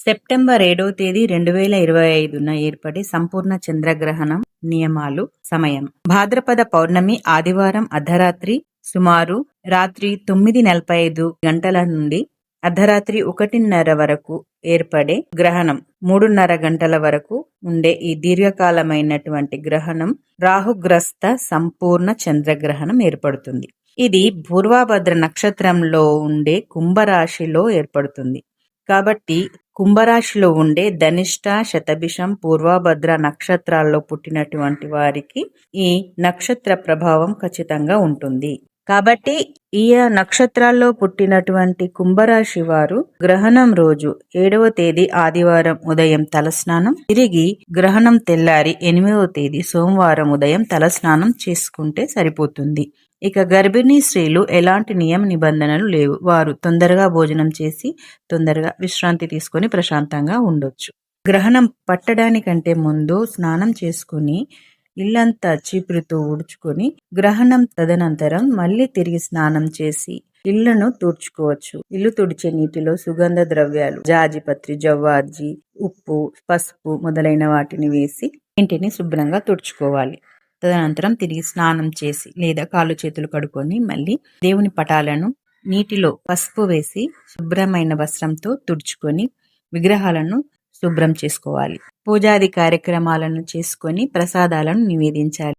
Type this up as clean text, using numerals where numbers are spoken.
September 7వ తేదీ 2025న ఏర్పడే సంపూర్ణ చంద్రగ్రహణం నియమాలు. సమయం భాద్రపద పౌర్ణమి ఆదివారం అర్ధరాత్రి సుమారు రాత్రి 9:45 గంటల నుండి అర్ధరాత్రి 1:30 వరకు ఏర్పడే గ్రహణం. 3:30 గంటల వరకు ఉండే ఈ దీర్ఘకాలమైనటువంటి గ్రహణం రాహుగ్రస్త సంపూర్ణ చంద్రగ్రహణం ఏర్పడుతుంది. ఇది పూర్వభద్ర నక్షత్రంలో ఉండే కుంభరాశిలో ఏర్పడుతుంది. కాబట్టి కుంభరాశిలో ఉండే ధనిష్ట, శతభిషం, పూర్వభద్ర నక్షత్రాల్లో పుట్టినటువంటి వారికి ఈ నక్షత్ర ప్రభావం ఖచ్చితంగా ఉంటుంది. కాబట్టి ఈ నక్షత్రాల్లో పుట్టినటువంటి కుంభరాశి వారు గ్రహణం రోజు 7వ తేదీ ఆదివారం ఉదయం తలస్నానం, తిరిగి గ్రహణం తెల్లారి 8వ తేదీ సోమవారం ఉదయం తలస్నానం చేసుకుంటే సరిపోతుంది. ఇక గర్భిణీ స్త్రీలు ఎలాంటి నియమ నిబంధనలు లేవు. వారు తొందరగా భోజనం చేసి తొందరగా విశ్రాంతి తీసుకొని ప్రశాంతంగా ఉండొచ్చు. గ్రహణం పట్టడానికంటే ముందు స్నానం చేసుకుని ఇల్లంతా చీపురుతో ఊడ్చుకొని గ్రహణం తదనంతరం మళ్ళీ తిరిగి స్నానం చేసి ఇళ్లను తుడుచుకోవచ్చు. ఇల్లు తుడిచే నీటిలో సుగంధ ద్రవ్యాలు, జాజిపత్రి, జవ్వాజి, ఉప్పు, పసుపు మొదలైన వాటిని వేసి ఇంటిని శుభ్రంగా తుడుచుకోవాలి. తదనంతరం తిరిగి స్నానం చేసి లేదా కాళ్ళు చేతులు కడుక్కొని మళ్ళీ దేవుని పటాలను నీటిలో పసుపు వేసి శుభ్రమైన వస్త్రంతో తుడుచుకొని విగ్రహాలను శుభ్రం చేసుకోవాలి. పూజాది కార్యక్రమాలను చేసుకొని ప్రసాదాలను నివేదించాలి.